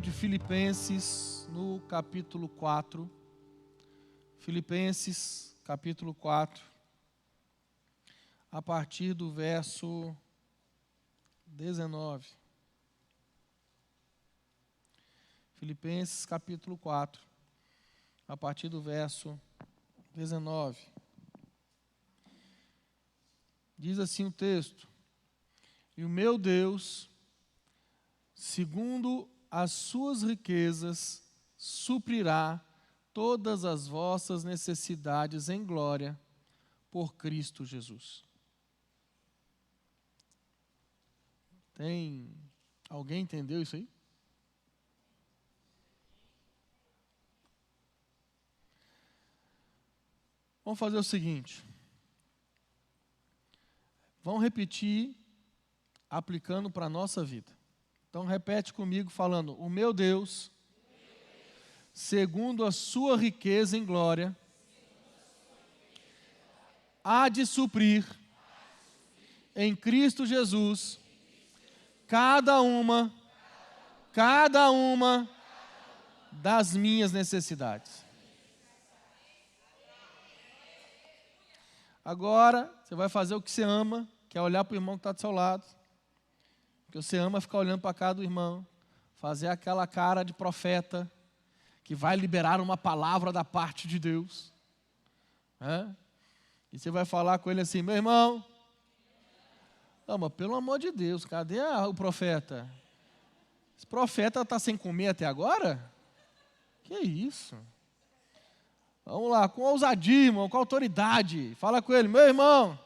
livro de Filipenses, no capítulo 4. Filipenses, capítulo 4, a partir do verso 19. Filipenses, capítulo 4, a partir do verso 19. Diz assim o texto: E o meu Deus, segundo as suas riquezas, suprirá todas as vossas necessidades em glória por Cristo Jesus. Alguém entendeu isso aí? Vamos fazer o seguinte. Vamos repetir, aplicando para a nossa vida. Então repete comigo falando: o meu Deus, segundo a sua riqueza em glória, há de suprir em Cristo Jesus cada uma das minhas necessidades. Agora, você vai fazer o que você ama, que é olhar para o irmão que está do seu lado. Porque você ama ficar olhando para a cara do irmão, fazer aquela cara de profeta, que vai liberar uma palavra da parte de Deus. E você vai falar com ele assim: meu irmão, não, mas pelo amor de Deus, cadê o profeta? Esse profeta está sem comer até agora? Que isso? Vamos lá, com ousadia, irmão, com autoridade. Fala com ele: meu irmão,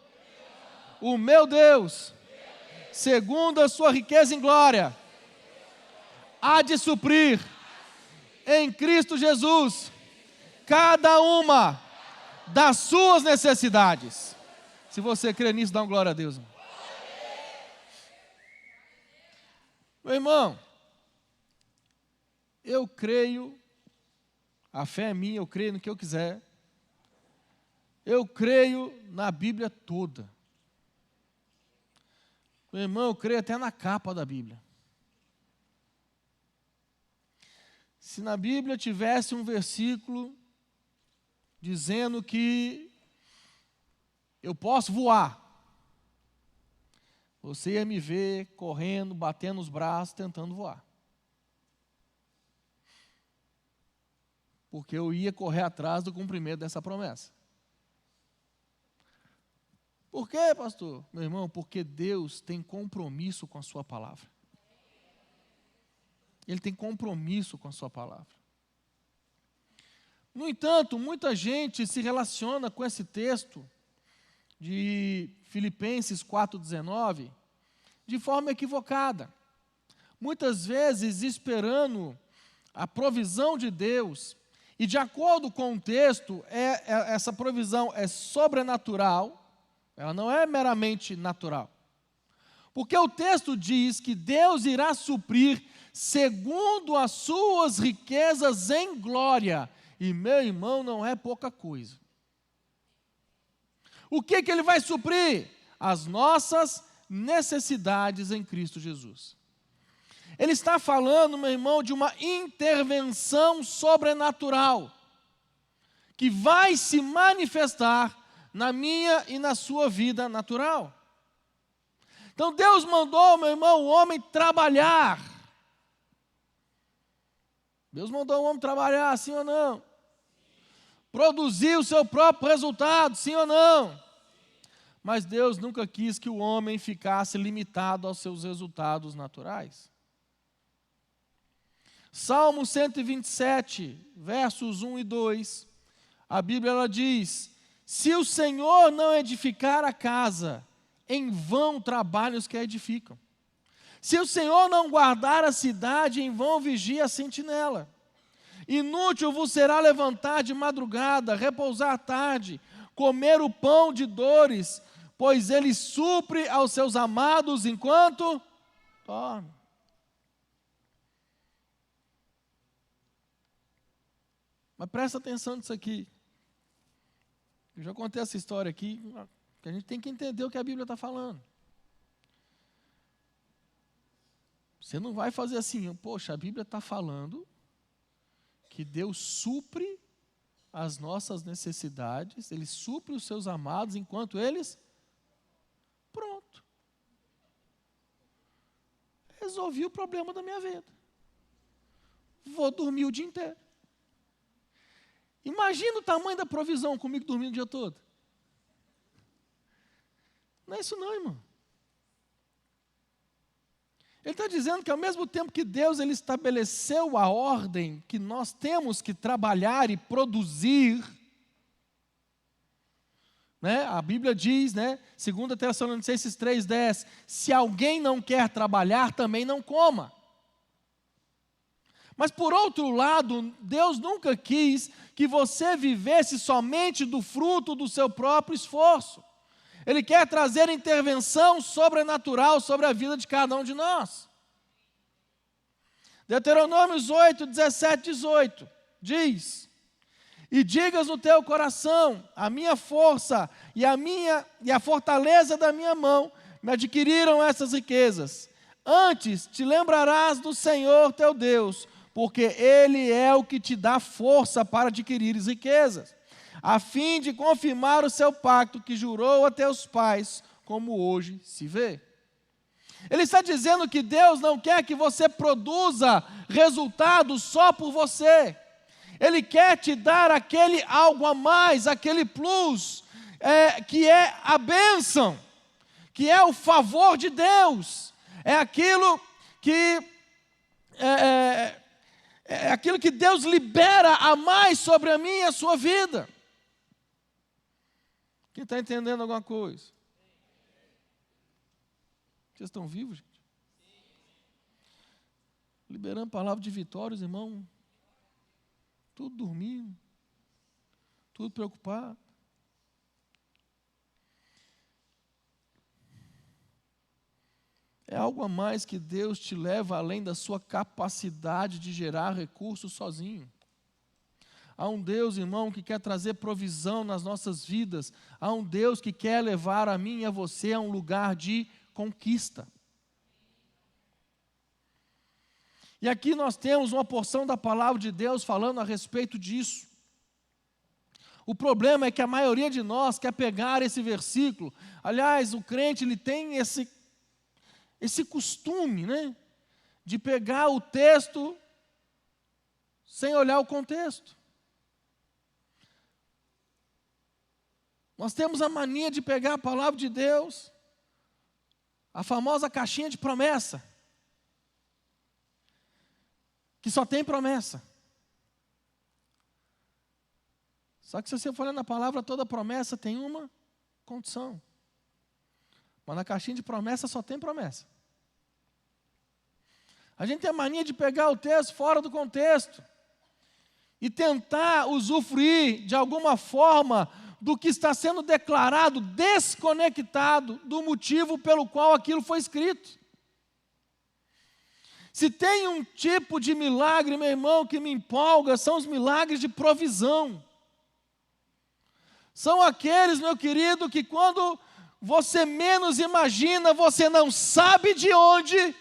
o meu Deus, segundo a sua riqueza em glória, há de suprir em Cristo Jesus cada uma das suas necessidades. Se você crê nisso, dá uma glória a Deus. Meu irmão, eu creio, a fé é minha, eu creio no que eu quiser. Eu creio na Bíblia toda. Meu irmão, eu creio até na capa da Bíblia. Se na Bíblia tivesse um versículo dizendo que eu posso voar, você ia me ver correndo, batendo os braços, tentando voar. Porque eu ia correr atrás do cumprimento dessa promessa. Por quê, pastor? Meu irmão, porque Deus tem compromisso com a sua palavra. Ele tem compromisso com a sua palavra. No entanto, muita gente se relaciona com esse texto de Filipenses 4,19 de forma equivocada. Muitas vezes esperando a provisão de Deus, e de acordo com o texto, essa provisão é sobrenatural, ela não é meramente natural. Porque o texto diz que Deus irá suprir segundo as suas riquezas em glória. E, meu irmão, não é pouca coisa. O que Ele vai suprir? As nossas necessidades em Cristo Jesus. Ele está falando, meu irmão, de uma intervenção sobrenatural que vai se manifestar na minha e na sua vida natural. Então Deus mandou, meu irmão, o homem trabalhar. Deus mandou o homem trabalhar, sim ou não? Produzir o seu próprio resultado, sim ou não? Mas Deus nunca quis que o homem ficasse limitado aos seus resultados naturais. Salmo 127, versos 1 e 2, a Bíblia ela diz: se o Senhor não edificar a casa, em vão trabalham os que a edificam. Se o Senhor não guardar a cidade, em vão vigia a sentinela. Inútil vos será levantar de madrugada, repousar à tarde, comer o pão de dores, pois ele supre aos seus amados enquanto dormem. Mas presta atenção nisso aqui. Eu já contei essa história aqui, que a gente tem que entender o que a Bíblia está falando. Você não vai fazer assim, poxa, a Bíblia está falando que Deus supre as nossas necessidades, Ele supre os seus amados enquanto eles... Pronto. Resolvi o problema da minha vida. Vou dormir o dia inteiro. Imagina o tamanho da provisão comigo dormindo o dia todo. Não é isso não, irmão. Ele está dizendo que ao mesmo tempo que Deus ele estabeleceu a ordem que nós temos que trabalhar e produzir, né? A Bíblia diz, né, 2 Tessalonicenses 3,10, se alguém não quer trabalhar, também não coma. Mas por outro lado, Deus nunca quis que você vivesse somente do fruto do seu próprio esforço. Ele quer trazer intervenção sobrenatural sobre a vida de cada um de nós. Deuteronômios 8, 17, 18, diz: e digas no teu coração, a minha força e a fortaleza da minha mão me adquiriram essas riquezas. Antes te lembrarás do Senhor teu Deus, porque Ele é o que te dá força para adquirir riquezas, a fim de confirmar o seu pacto que jurou a teus pais, como hoje se vê. Ele está dizendo que Deus não quer que você produza resultados só por você. Ele quer te dar aquele algo a mais, aquele plus, que é a bênção, que é o favor de Deus. É aquilo que aquilo que Deus libera a mais sobre a minha e a sua vida. Quem está entendendo alguma coisa? Vocês estão vivos, gente? Liberando palavra de vitórias, irmão. Tudo dormindo. Tudo preocupado. É algo a mais que Deus te leva além da sua capacidade de gerar recursos sozinho. Há um Deus, irmão, que quer trazer provisão nas nossas vidas. Há um Deus que quer levar a mim e a você a um lugar de conquista. E aqui nós temos uma porção da palavra de Deus falando a respeito disso. O problema é que a maioria de nós quer pegar esse versículo. Aliás, o crente ele tem esse costume, né, de pegar o texto sem olhar o contexto. Nós temos a mania de pegar a palavra de Deus, a famosa caixinha de promessa, que só tem promessa. Só que se você for olhar na palavra, toda promessa tem uma condição. Mas na caixinha de promessa só tem promessa. A gente tem a mania de pegar o texto fora do contexto e tentar usufruir de alguma forma do que está sendo declarado, desconectado do motivo pelo qual aquilo foi escrito. Se tem um tipo de milagre, meu irmão, que me empolga, são os milagres de provisão. São aqueles, meu querido, que quando você menos imagina, você não sabe de onde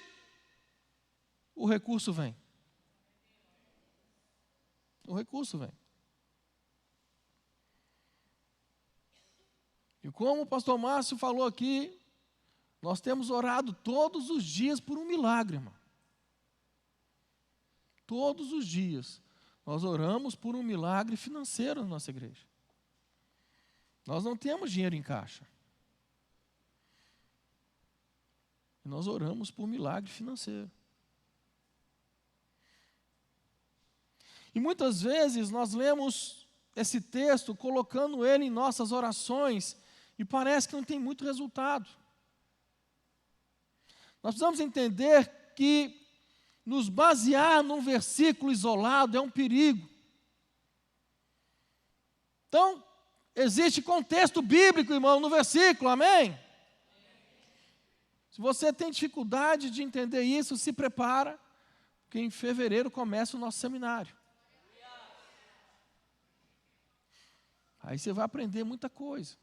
o recurso vem. O recurso vem. E como o pastor Márcio falou aqui, nós temos orado todos os dias por um milagre, irmão. Todos os dias nós oramos por um milagre financeiro na nossa igreja. Nós não temos dinheiro em caixa. E nós oramos por um milagre financeiro. E muitas vezes nós lemos esse texto colocando ele em nossas orações e parece que não tem muito resultado. Nós precisamos entender que nos basear num versículo isolado é um perigo. Então, existe contexto bíblico, irmão, no versículo, amém? Se você tem dificuldade de entender isso, se prepara, porque em fevereiro começa o nosso seminário. Aí você vai aprender muita coisa.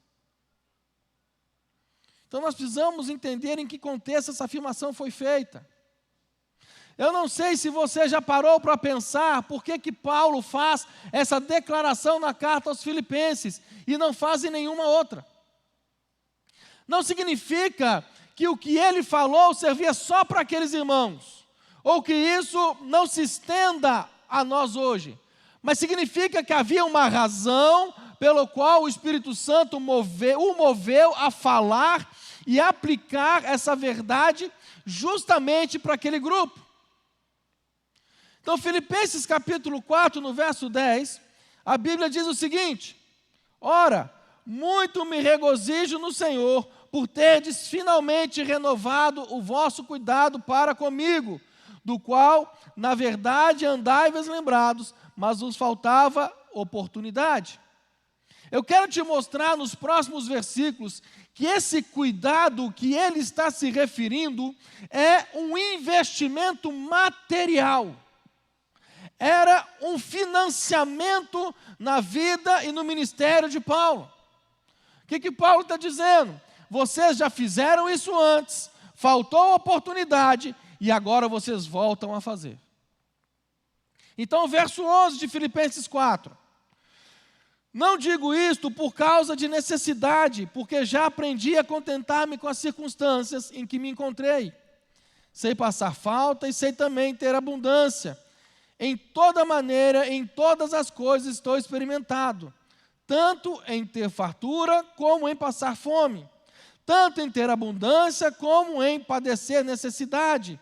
Então nós precisamos entender em que contexto essa afirmação foi feita. Eu não sei se você já parou para pensar por que Paulo faz essa declaração na carta aos Filipenses e não faz em nenhuma outra. Não significa que o que ele falou servia só para aqueles irmãos, ou que isso não se estenda a nós hoje, mas significa que havia uma razão pelo qual o Espírito Santo o moveu a falar e aplicar essa verdade justamente para aquele grupo. Então, Filipenses capítulo 4, no verso 10, a Bíblia diz o seguinte: ora, muito me regozijo no Senhor, por terdes finalmente renovado o vosso cuidado para comigo, do qual, na verdade, andai-vos lembrados, mas vos faltava oportunidade. Eu quero te mostrar nos próximos versículos que esse cuidado que ele está se referindo é um investimento material. Era um financiamento na vida e no ministério de Paulo. O que Paulo está dizendo? Vocês já fizeram isso antes, faltou oportunidade e agora vocês voltam a fazer. Então, o verso 11 de Filipenses 4. Não digo isto por causa de necessidade, porque já aprendi a contentar-me com as circunstâncias em que me encontrei. Sei passar falta e sei também ter abundância. Em toda maneira, em todas as coisas estou experimentado, tanto em ter fartura como em passar fome, tanto em ter abundância como em padecer necessidade.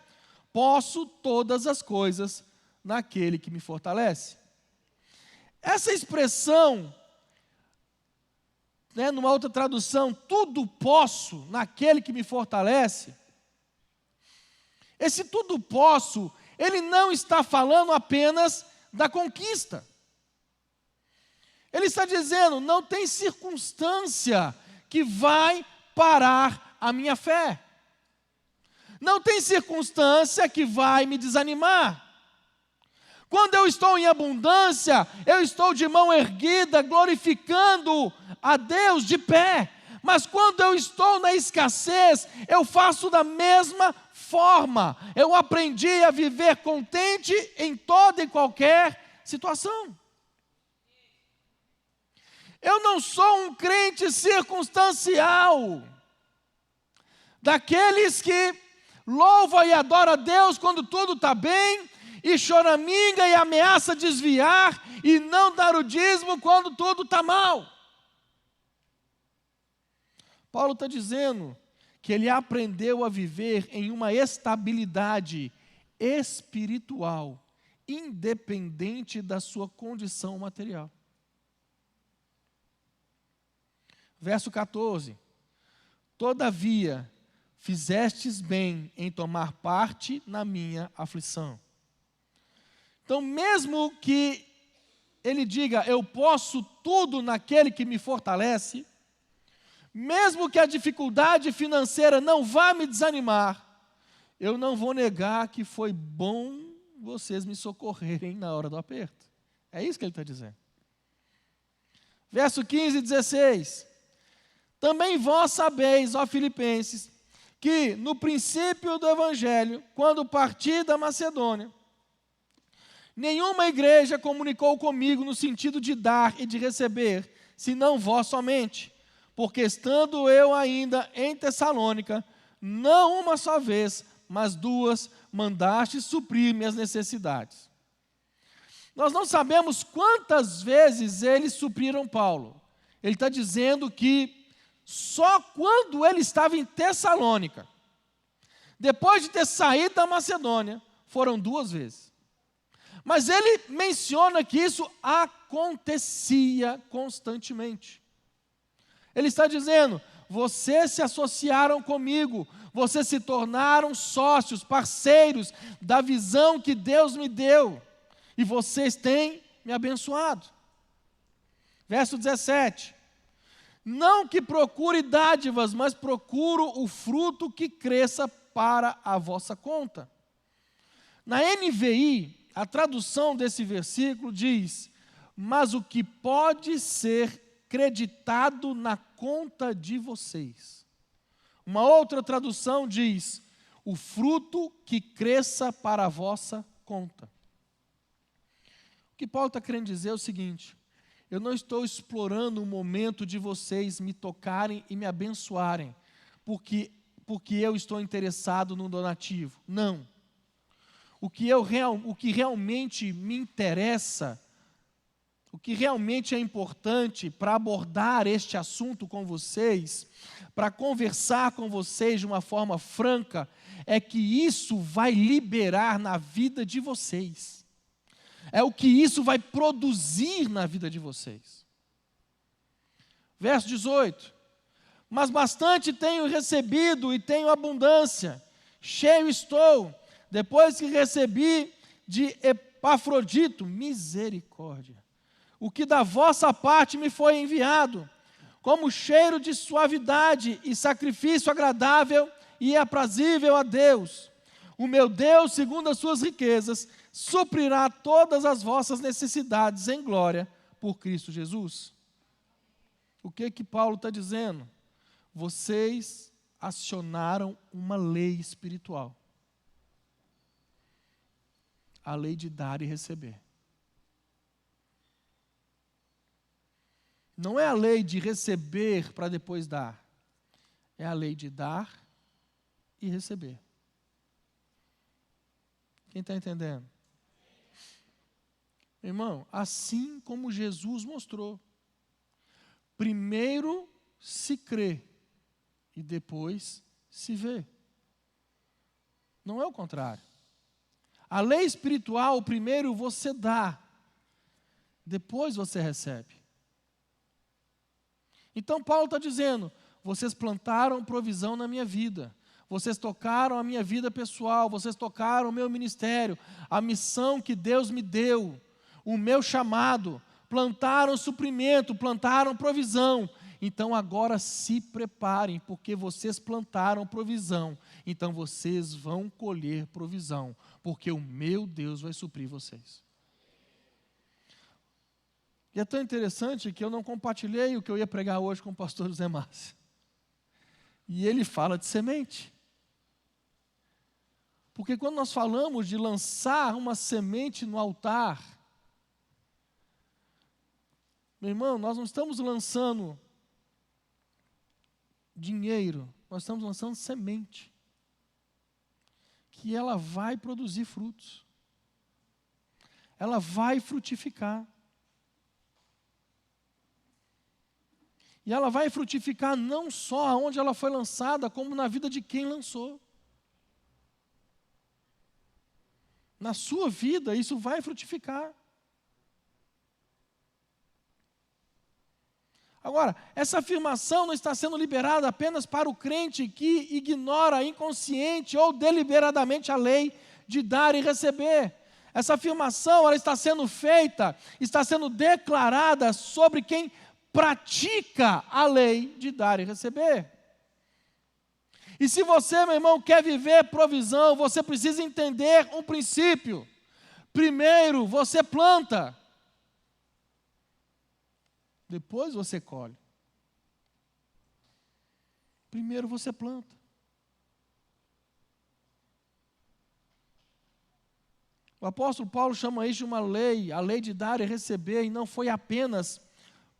Posso todas as coisas naquele que me fortalece. Essa expressão, numa outra tradução, tudo posso naquele que me fortalece. Esse tudo posso, ele não está falando apenas da conquista. Ele está dizendo, não tem circunstância que vai parar a minha fé. Não tem circunstância que vai me desanimar. Quando eu estou em abundância, eu estou de mão erguida, glorificando a Deus de pé. Mas quando eu estou na escassez, eu faço da mesma forma. Eu aprendi a viver contente em toda e qualquer situação. Eu não sou um crente circunstancial, daqueles que louva e adora a Deus quando tudo está bem, e choraminga e ameaça desviar e não dar o dízimo quando tudo está mal. Paulo está dizendo que ele aprendeu a viver em uma estabilidade espiritual, independente da sua condição material. Verso 14. Todavia, fizestes bem em tomar parte na minha aflição. Então, mesmo que ele diga, eu posso tudo naquele que me fortalece, mesmo que a dificuldade financeira não vá me desanimar, eu não vou negar que foi bom vocês me socorrerem na hora do aperto. É isso que ele está dizendo. Verso 15 e 16. Também vós sabeis, ó Filipenses, que no princípio do Evangelho, quando parti da Macedônia, nenhuma igreja comunicou comigo no sentido de dar e de receber, senão vós somente. Porque estando eu ainda em Tessalônica, não uma só vez, mas duas, mandaste suprir minhas necessidades. Nós não sabemos quantas vezes eles supriram Paulo. Ele está dizendo que só quando ele estava em Tessalônica, depois de ter saído da Macedônia, foram 2 vezes. Mas ele menciona que isso acontecia constantemente. Ele está dizendo, vocês se associaram comigo, vocês se tornaram sócios, parceiros da visão que Deus me deu, e vocês têm me abençoado. Verso 17. Não que procure dádivas, mas procuro o fruto que cresça para a vossa conta. Na NVI, a tradução desse versículo diz, mas o que pode ser creditado na conta de vocês. Uma outra tradução diz, o fruto que cresça para a vossa conta. O que Paulo está querendo dizer é o seguinte: eu não estou explorando o momento de vocês me tocarem e me abençoarem, porque eu estou interessado no donativo. Não. O que realmente me interessa, o que realmente é importante para abordar este assunto com vocês, para conversar com vocês de uma forma franca, é que isso vai liberar na vida de vocês. É o que isso vai produzir na vida de vocês. Verso 18. Mas bastante tenho recebido e tenho abundância, cheio estou, depois que recebi de Epafrodito, misericórdia, o que da vossa parte me foi enviado, como cheiro de suavidade e sacrifício agradável e aprazível a Deus. O meu Deus, segundo as suas riquezas, suprirá todas as vossas necessidades em glória por Cristo Jesus. O que Paulo está dizendo? Vocês acionaram uma lei espiritual. A lei de dar e receber. Não é a lei de receber para depois dar. É a lei de dar e receber. Quem está entendendo? Irmão, assim como Jesus mostrou. Primeiro se crê e depois se vê. Não é o contrário. A lei espiritual, primeiro você dá, depois você recebe. Então Paulo está dizendo, vocês plantaram provisão na minha vida, vocês tocaram a minha vida pessoal, vocês tocaram o meu ministério, a missão que Deus me deu, o meu chamado, plantaram suprimento, plantaram provisão. Então agora se preparem, porque vocês plantaram provisão, então vocês vão colher provisão, porque o meu Deus vai suprir vocês. E é tão interessante que eu não compartilhei o que eu ia pregar hoje com o pastor José Márcio. E ele fala de semente. Porque quando nós falamos de lançar uma semente no altar, meu irmão, nós não estamos lançando dinheiro, nós estamos lançando semente, que ela vai produzir frutos, ela vai frutificar, e ela vai frutificar não só onde ela foi lançada, como na vida de quem lançou. Na sua vida, isso vai frutificar. Agora, essa afirmação não está sendo liberada apenas para o crente que ignora inconsciente ou deliberadamente a lei de dar e receber. Essa afirmação ela está sendo feita, está sendo declarada sobre quem pratica a lei de dar e receber. E se você, meu irmão, quer viver provisão, você precisa entender um princípio. Primeiro, você planta. Depois você colhe. Primeiro você planta. O apóstolo Paulo chama isso de uma lei, a lei de dar e receber, e não foi apenas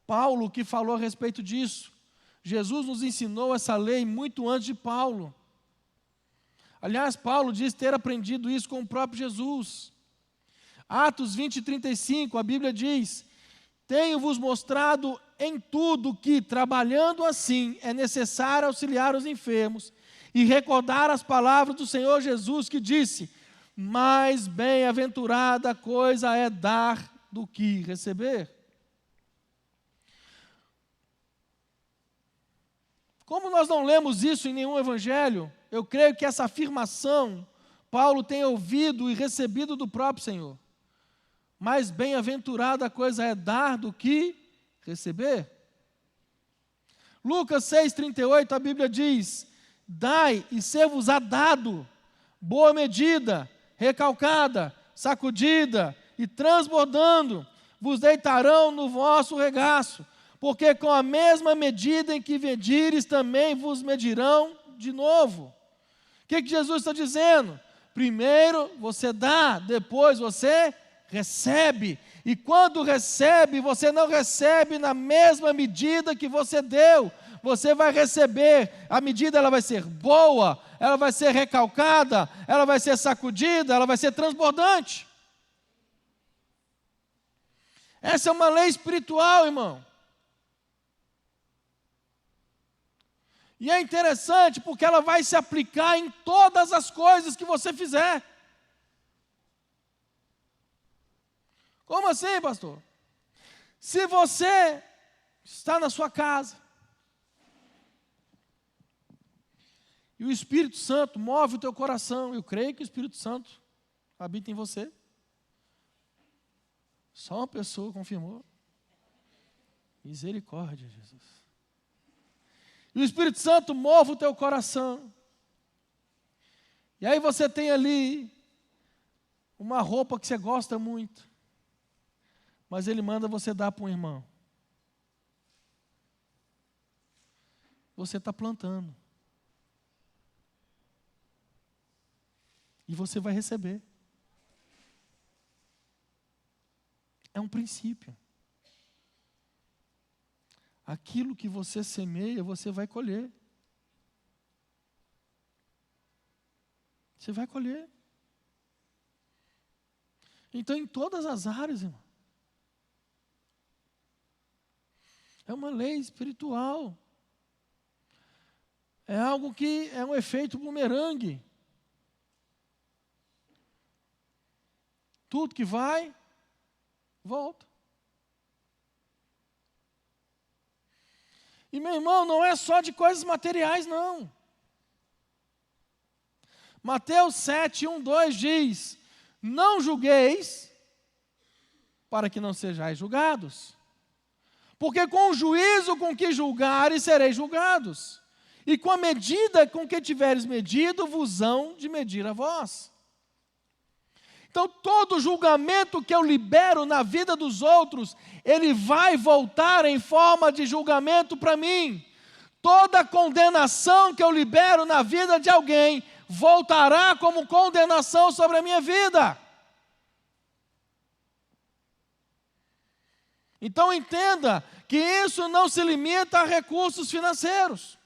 Paulo que falou a respeito disso. Jesus nos ensinou essa lei muito antes de Paulo. Aliás, Paulo diz ter aprendido isso com o próprio Jesus. Atos 20:35, a Bíblia diz: tenho-vos mostrado em tudo que, trabalhando assim, é necessário auxiliar os enfermos e recordar as palavras do Senhor Jesus, que disse: mais bem-aventurada coisa é dar do que receber. Como nós não lemos isso em nenhum evangelho, eu creio que essa afirmação Paulo tem ouvido e recebido do próprio Senhor. Mais bem-aventurada coisa é dar do que receber. Lucas 6,38, a Bíblia diz: dai e ser-vos-á dado, boa medida, recalcada, sacudida e transbordando, vos deitarão no vosso regaço, porque com a mesma medida em que medires, também vos medirão de novo. que Jesus está dizendo? Primeiro você dá, depois você recebe. E quando recebe, você não recebe na mesma medida que você deu. Você vai receber, a medida ela vai ser boa, ela vai ser recalcada, ela vai ser sacudida, ela vai ser transbordante. Essa é uma lei espiritual, irmão. E é interessante porque ela vai se aplicar em todas as coisas que você fizer. Como assim, pastor? Se você está na sua casa, e o Espírito Santo move o teu coração, eu creio que o Espírito Santo habita em você. Só uma pessoa confirmou. Misericórdia, Jesus. E o Espírito Santo move o teu coração. E aí você tem ali uma roupa que você gosta muito, mas ele manda você dar para um irmão. Você está plantando. E você vai receber. É um princípio. Aquilo que você semeia, você vai colher. Você vai colher. Então, em todas as áreas, irmão. É uma lei espiritual. É algo que é um efeito bumerangue. Tudo que vai, volta. E, meu irmão, não é só de coisas materiais, não. Mateus 7, 1, 2 diz: não julgueis, para que não sejais julgados. Porque com o juízo com que julgares, sereis julgados. E com a medida com que tiveres medido, vos hão de medir a vós. Então, todo julgamento que eu libero na vida dos outros, ele vai voltar em forma de julgamento para mim. Toda condenação que eu libero na vida de alguém, voltará como condenação sobre a minha vida. Então, entenda que isso não se limita a recursos financeiros.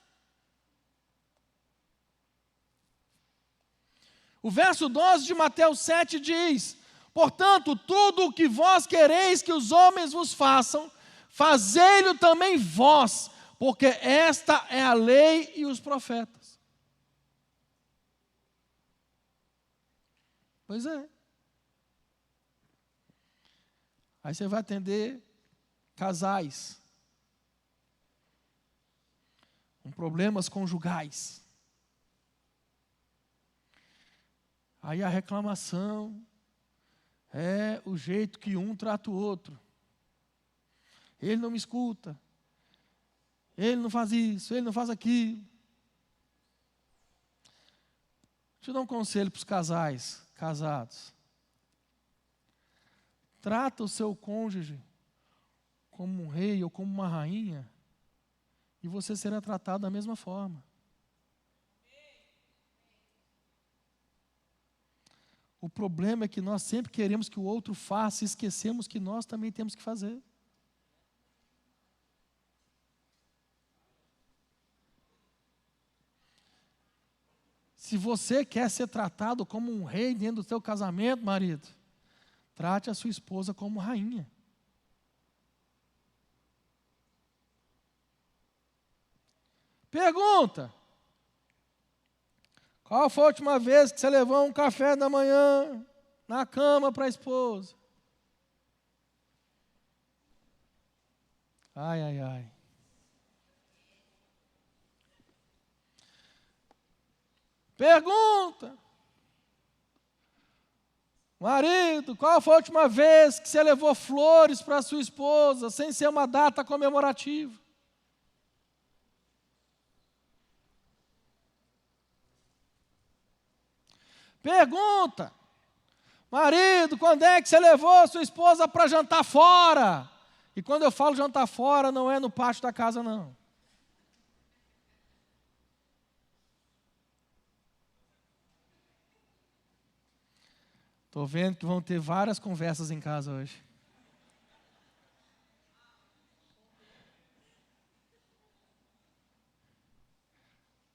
O verso 12 de Mateus 7 diz: portanto, tudo o que vós quereis que os homens vos façam, fazei-lo também vós, porque esta é a lei e os profetas. Pois é. Aí você vai atender casais com problemas conjugais. Aí a reclamação é o jeito que um trata o outro. Ele não me escuta. Ele não faz isso, ele não faz aquilo. Deixa eu dar um conselho para os casais casados. Trata o seu cônjuge como um rei ou como uma rainha, e você será tratado da mesma forma. O problema é que nós sempre queremos que o outro faça e esquecemos que nós também temos que fazer. Se você quer ser tratado como um rei dentro do seu casamento, marido, trate a sua esposa como rainha. Pergunta: qual foi a última vez que você levou um café da manhã na cama para a esposa? Ai, ai, ai. Pergunta: marido, qual foi a última vez que você levou flores para a sua esposa, sem ser uma data comemorativa? Pergunta: marido, quando é que você levou a sua esposa para jantar fora? E quando eu falo jantar fora, não é no pátio da casa, não. Estou vendo que vão ter várias conversas em casa hoje.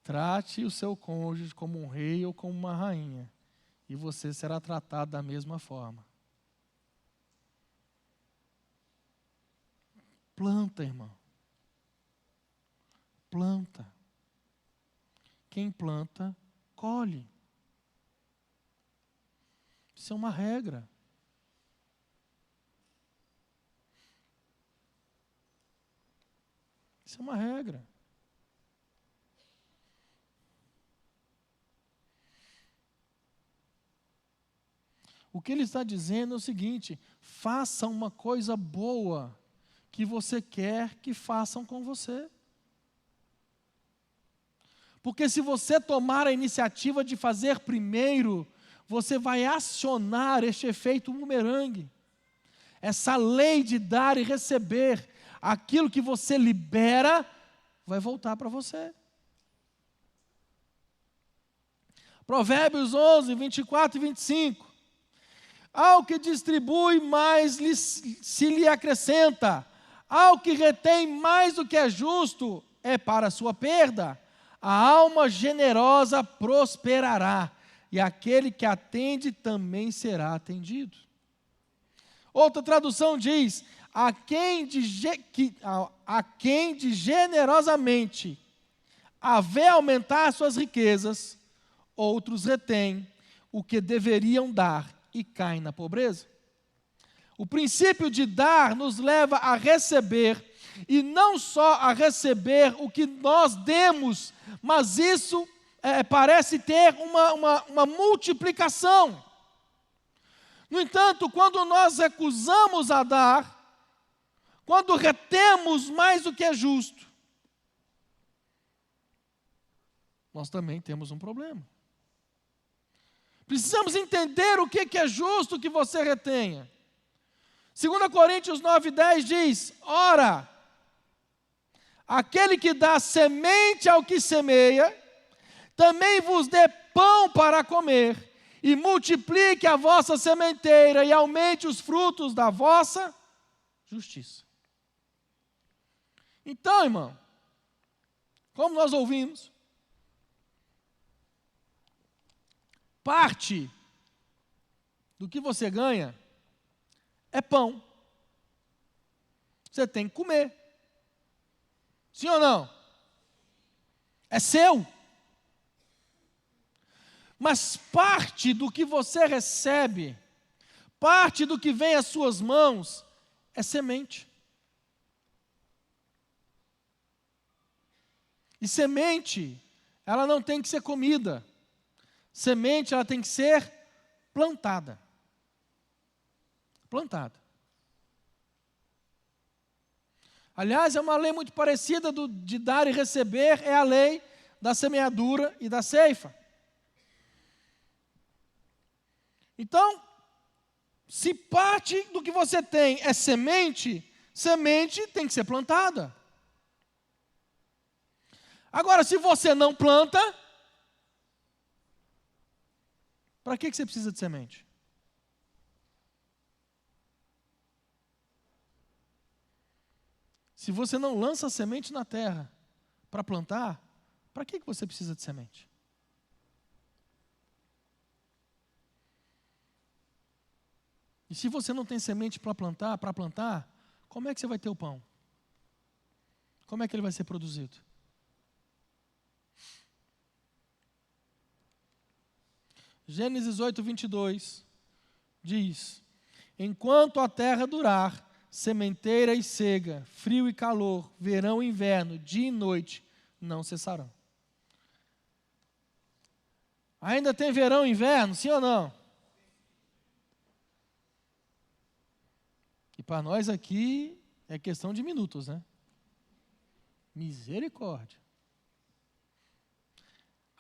Trate o seu cônjuge como um rei ou como uma rainha, e você será tratado da mesma forma. Planta, irmão. Planta. Quem planta, colhe. Isso é uma regra. Isso é uma regra. O que ele está dizendo é o seguinte: faça uma coisa boa que você quer que façam com você. Porque se você tomar a iniciativa de fazer primeiro, você vai acionar este efeito bumerangue. Essa lei de dar e receber. Aquilo que você libera, vai voltar para você. Provérbios 11, 24 e 25. Ao que distribui, mais se lhe acrescenta. Ao que retém mais do que é justo, é para a sua perda. A alma generosa prosperará, e aquele que atende também será atendido. Outra tradução diz: a quem de generosamente haver aumentar suas riquezas, outros retêm o que deveriam dar e caem na pobreza. O princípio de dar nos leva a receber, e não só a receber o que nós demos, mas isso parece ter uma multiplicação. No entanto, quando nós recusamos a dar, quando retemos mais do que é justo, nós também temos um problema. Precisamos entender o que é justo que você retenha. 2 Coríntios 9:10 diz: ora, aquele que dá semente ao que semeia, também vos dê pão para comer, e multiplique a vossa sementeira, e aumente os frutos da vossa justiça. Então, irmão, como nós ouvimos, parte do que você ganha é pão. Você tem que comer. Sim ou não? É seu. Mas parte do que você recebe, parte do que vem às suas mãos, é semente. E semente, ela não tem que ser comida. Semente, ela tem que ser plantada. Plantada. Aliás, é uma lei muito parecida de dar e receber, é a lei da semeadura e da ceifa. Então, se parte do que você tem é semente, semente tem que ser plantada. Agora, se você não planta, para que você precisa de semente? Se você não lança semente na terra para plantar, para que você precisa de semente? E se você não tem semente para plantar, como é que você vai ter o pão? Como é que ele vai ser produzido? Gênesis 8, 22 diz: enquanto a terra durar, sementeira e cega, frio e calor, verão e inverno, dia e noite, não cessarão. Ainda tem verão e inverno, sim ou não? E para nós aqui é questão de minutos, né? Misericórdia.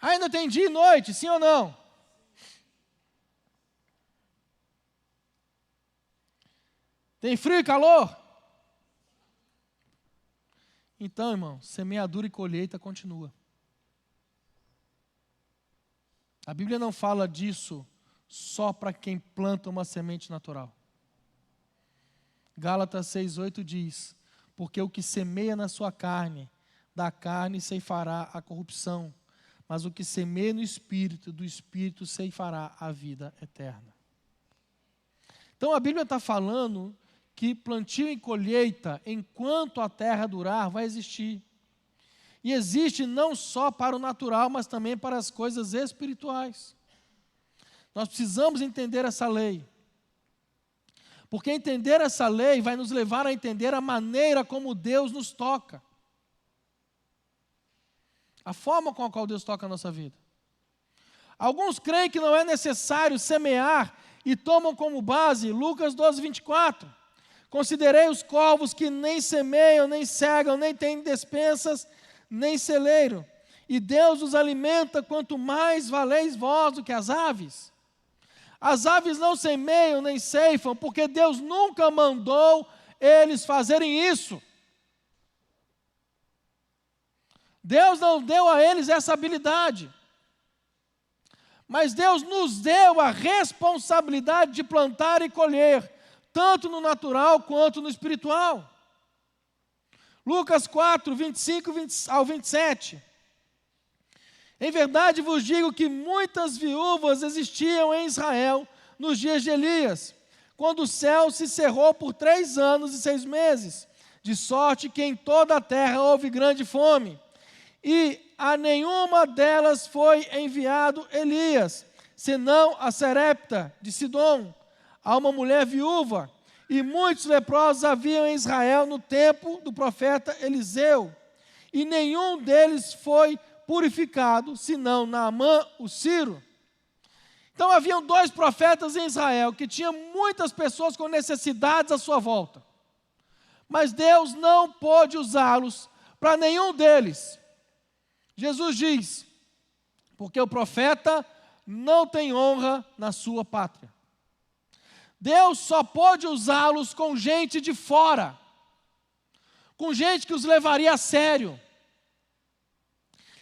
Ainda tem dia e noite, sim ou não? Tem frio e calor? Então, irmão, semeadura e colheita continua. A Bíblia não fala disso só para quem planta uma semente natural. Gálatas 6,8 diz: porque o que semeia na sua carne, da carne ceifará a corrupção, mas o que semeia no Espírito, do Espírito ceifará a vida eterna. Então a Bíblia está falando que plantio e colheita, enquanto a terra durar, vai existir. E existe não só para o natural, mas também para as coisas espirituais. Nós precisamos entender essa lei. Porque entender essa lei vai nos levar a entender a maneira como Deus nos toca. A forma com a qual Deus toca a nossa vida. Alguns creem que não é necessário semear e tomam como base Lucas 12:24. Considerei os corvos que nem semeiam, nem cegam, nem têm despensas, nem celeiro. E Deus os alimenta, quanto mais valeis vós do que as aves. As aves não semeiam nem ceifam, porque Deus nunca mandou eles fazerem isso. Deus não deu a eles essa habilidade. Mas Deus nos deu a responsabilidade de plantar e colher, tanto no natural quanto no espiritual. Lucas 4, 25 ao 27. Em verdade vos digo que muitas viúvas existiam em Israel nos dias de Elias, quando o céu se cerrou por 3 anos e 6 meses, de sorte que em toda a terra houve grande fome. E a nenhuma delas foi enviado Elias, senão a Sarepta de Sidom, a uma mulher viúva. E muitos leprosos haviam em Israel no tempo do profeta Eliseu, e nenhum deles foi purificado, senão Naamã, o Ciro. Então haviam 2 profetas em Israel, que tinham muitas pessoas com necessidades à sua volta. Mas Deus não pôde usá-los para nenhum deles. Jesus diz, porque o profeta não tem honra na sua pátria. Deus só pôde usá-los com gente de fora, com gente que os levaria a sério,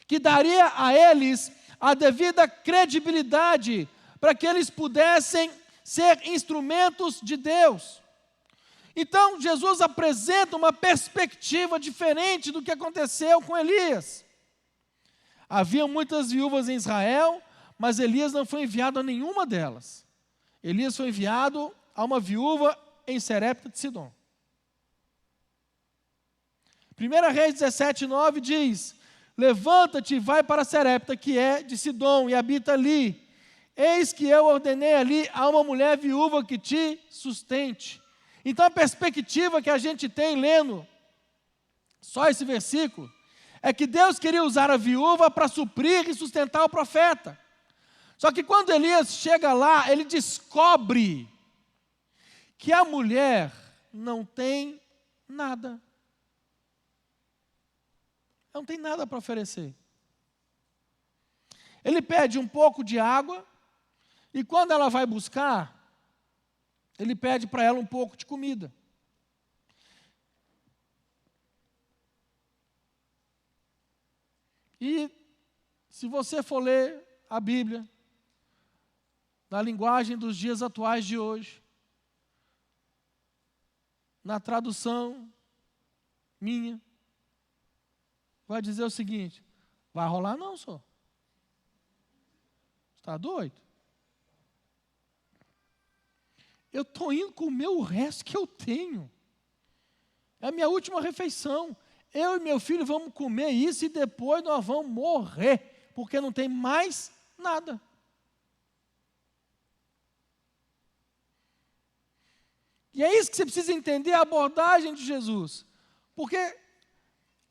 que daria a eles a devida credibilidade para que eles pudessem ser instrumentos de Deus. Então, Jesus apresenta uma perspectiva diferente do que aconteceu com Elias. Havia muitas viúvas em Israel, mas Elias não foi enviado a nenhuma delas. Elias foi enviado a uma viúva em Sarepta de Sidom. 1 Reis 17:9 diz: levanta-te e vai para Sarepta, que é de Sidom, e habita ali. Eis que eu ordenei ali a uma mulher viúva que te sustente. Então a perspectiva que a gente tem lendo só esse versículo é que Deus queria usar a viúva para suprir e sustentar o profeta. Só que quando Elias chega lá, ele descobre que a mulher não tem nada. Não tem nada para oferecer. Ele pede um pouco de água, e quando ela vai buscar, ele pede para ela um pouco de comida. E se você for ler a Bíblia, na linguagem dos dias atuais de hoje, na tradução minha, vai dizer o seguinte: vai rolar não, senhor. Está doido? Eu estou indo comer o resto que eu tenho. É a minha última refeição. Eu e meu filho vamos comer isso e depois nós vamos morrer, porque não tem mais nada. E é isso que você precisa entender, a abordagem de Jesus. Porque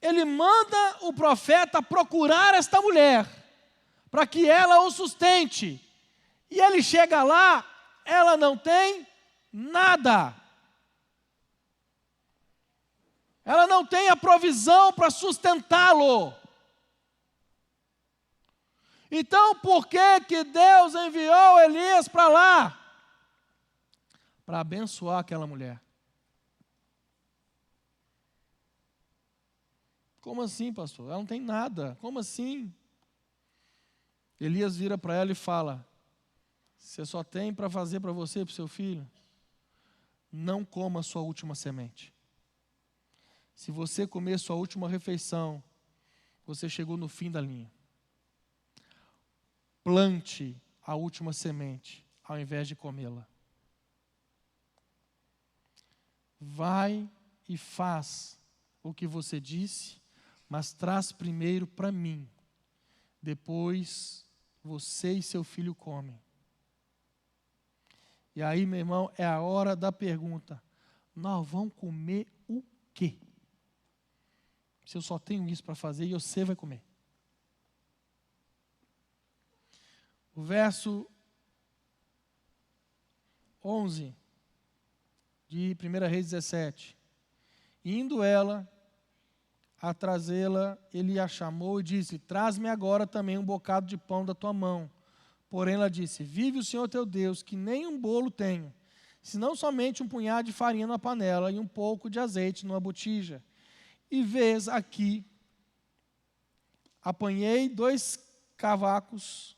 ele manda o profeta procurar esta mulher, para que ela o sustente. E ele chega lá, ela não tem nada. Ela não tem a provisão para sustentá-lo. Então, por que Deus enviou Elias para lá? Para abençoar aquela mulher. Como assim, pastor? Ela não tem nada. Como assim? Elias vira para ela e fala: você só tem para fazer para você e para o seu filho? Não coma a sua última semente. Se você comer sua última refeição, você chegou no fim da linha. Plante a última semente, ao invés de comê-la. Vai e faz o que você disse, mas traz primeiro para mim. Depois você e seu filho comem. E aí, meu irmão, é a hora da pergunta. Nós vamos comer o quê? Se eu só tenho isso para fazer e você vai comer. O verso 11 de 1 Reis 17. Indo ela a trazê-la, ele a chamou e disse: traz-me agora também um bocado de pão da tua mão. Porém ela disse: vive o Senhor teu Deus, que nem um bolo tenho, senão somente um punhado de farinha na panela e um pouco de azeite numa botija. E vês aqui, apanhei 2 cavacos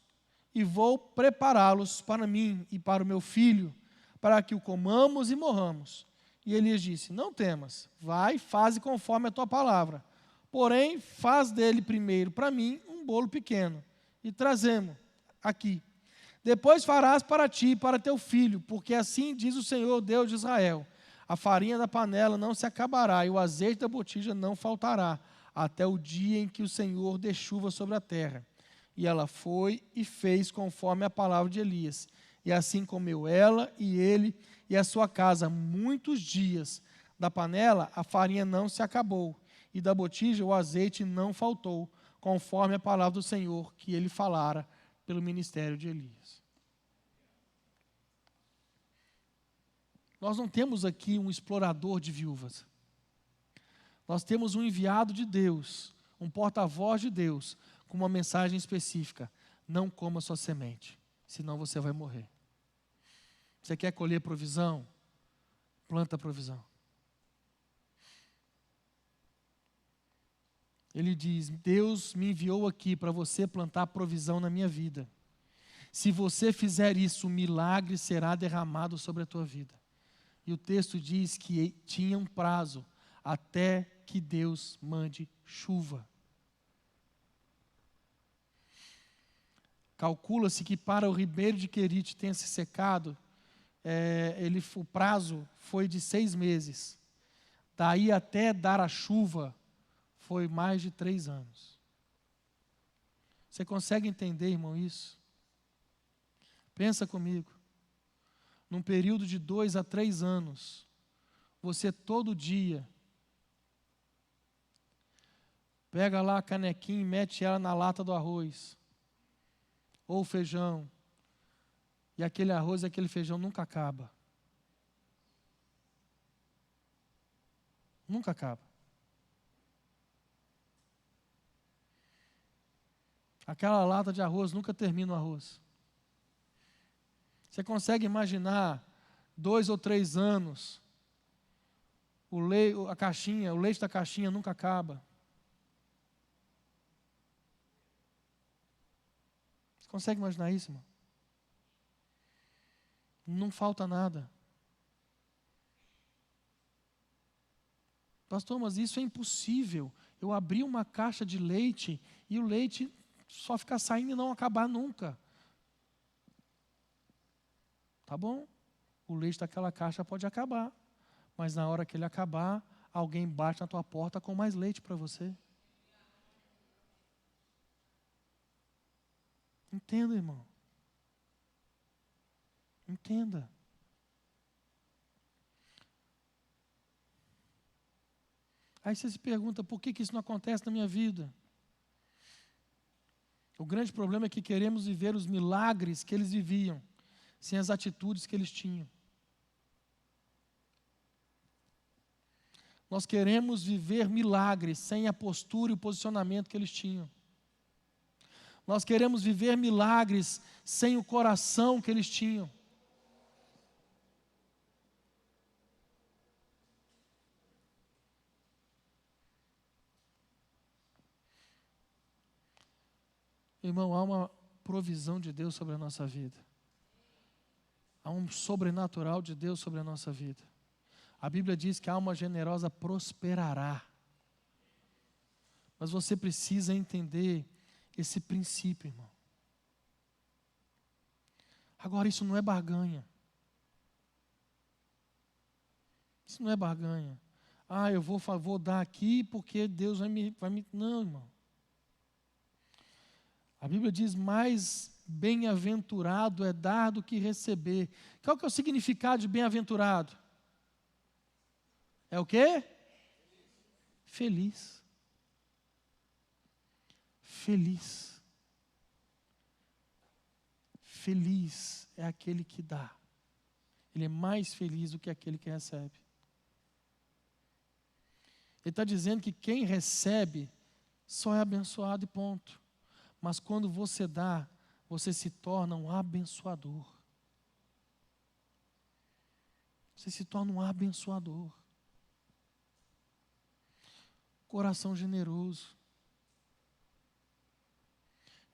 e vou prepará-los para mim e para o meu filho, para que o comamos e morramos. E Elias disse: não temas, vai e faze conforme a tua palavra. Porém, faz dele primeiro para mim um bolo pequeno, e trazemo aqui. Depois farás para ti e para teu filho, porque assim diz o Senhor, Deus de Israel: a farinha da panela não se acabará, e o azeite da botija não faltará, até o dia em que o Senhor dê chuva sobre a terra. E ela foi e fez conforme a palavra de Elias. E assim comeu ela e ele e a sua casa muitos dias. Da panela a farinha não se acabou, e da botija o azeite não faltou, conforme a palavra do Senhor que ele falara pelo ministério de Elias. Nós não temos aqui um explorador de viúvas. Nós temos um enviado de Deus, um porta-voz de Deus, com uma mensagem específica: não coma sua semente, senão você vai morrer. Você quer colher provisão? Planta provisão. Ele diz: Deus me enviou aqui para você plantar provisão na minha vida. Se você fizer isso, um milagre será derramado sobre a tua vida. E o texto diz que tinha um prazo até que Deus mande chuva. Calcula-se que para o ribeiro de Querite tenha se secado, o prazo foi de 6 meses. Daí até dar a chuva foi mais de 3 anos. Você consegue entender, irmão, isso? Pensa comigo. Num período de 2 a 3 anos, você todo dia pega lá a canequinha e mete ela na lata do arroz, ou feijão, e aquele arroz e aquele feijão nunca acaba. Nunca acaba. Aquela lata de arroz nunca termina o arroz. Você consegue imaginar 2 ou 3 anos, o leite da caixinha nunca acaba. Você consegue imaginar isso, irmão? Não falta nada. Pastor, mas isso é impossível. Eu abri uma caixa de leite e o leite só ficar saindo e não acabar nunca. Tá bom, o leite daquela caixa pode acabar, mas na hora que ele acabar, alguém bate na tua porta com mais leite para você. Entenda, irmão. Entenda. Aí você se pergunta, por que isso não acontece na minha vida? O grande problema é que queremos viver os milagres que eles viviam, sem as atitudes que eles tinham. Nós queremos viver milagres sem a postura e o posicionamento que eles tinham. Nós queremos viver milagres sem o coração que eles tinham. Irmão, há uma provisão de Deus sobre a nossa vida. Há um sobrenatural de Deus sobre a nossa vida. A Bíblia diz que a alma generosa prosperará. Mas você precisa entender esse princípio, irmão. Agora, isso não é barganha. Isso não é barganha. Ah, eu vou dar aqui porque Deus vai me... Não, irmão. A Bíblia diz, mais bem-aventurado é dar do que receber. Qual que é o significado de bem-aventurado? É o quê? Feliz. Feliz. Feliz é aquele que dá. Ele é mais feliz do que aquele que recebe. Ele está dizendo que quem recebe só é abençoado e ponto. Mas quando você dá, você se torna um abençoador. Você se torna um abençoador. Coração generoso.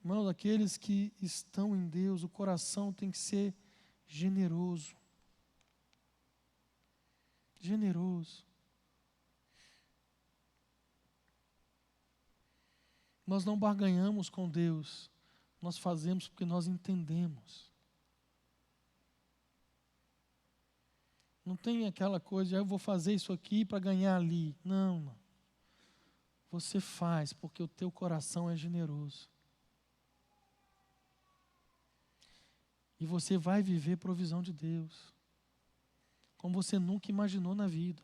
Irmãos, aqueles que estão em Deus, o coração tem que ser generoso. Generoso. Nós não barganhamos com Deus, nós fazemos porque nós entendemos. Não tem aquela coisa de eu vou fazer isso aqui para ganhar ali. Não, não. Você faz porque o teu coração é generoso. E você vai viver provisão de Deus, como você nunca imaginou na vida.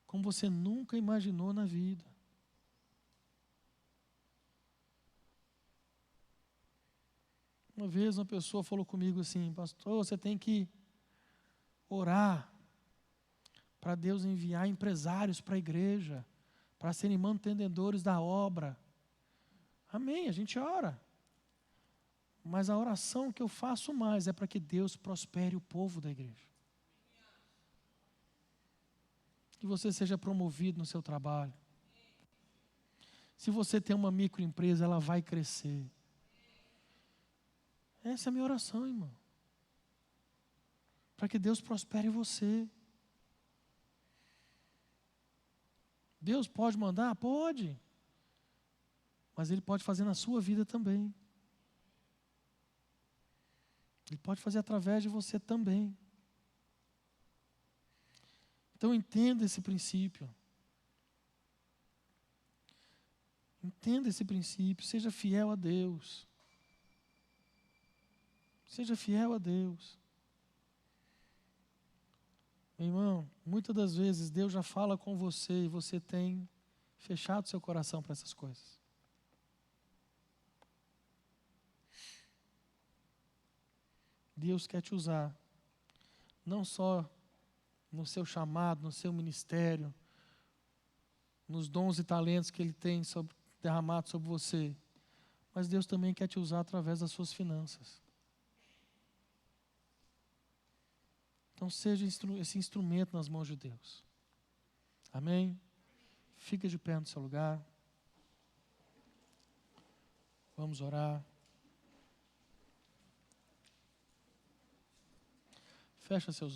Como você nunca imaginou na vida. Uma vez uma pessoa falou comigo assim, pastor, você tem que orar para Deus enviar empresários para a igreja, para serem mantenedores da obra. Amém, a gente ora. Mas a oração que eu faço mais é para que Deus prospere o povo da igreja. Que você seja promovido no seu trabalho. Se você tem uma microempresa, ela vai crescer. Essa é a minha oração, irmão. Para que Deus prospere você. Deus pode mandar? Pode. Mas Ele pode fazer na sua vida também. Ele pode fazer através de você também. Então entenda esse princípio. Entenda esse princípio. Seja fiel a Deus. Seja fiel a Deus. Meu irmão, muitas das vezes Deus já fala com você e você tem fechado seu coração para essas coisas. Deus quer te usar, não só no seu chamado, no seu ministério, nos dons e talentos que Ele tem derramado sobre você, mas Deus também quer te usar através das suas finanças. Então seja esse instrumento nas mãos de Deus. Amém? Fica de pé no seu lugar. Vamos orar. Fecha seus olhos.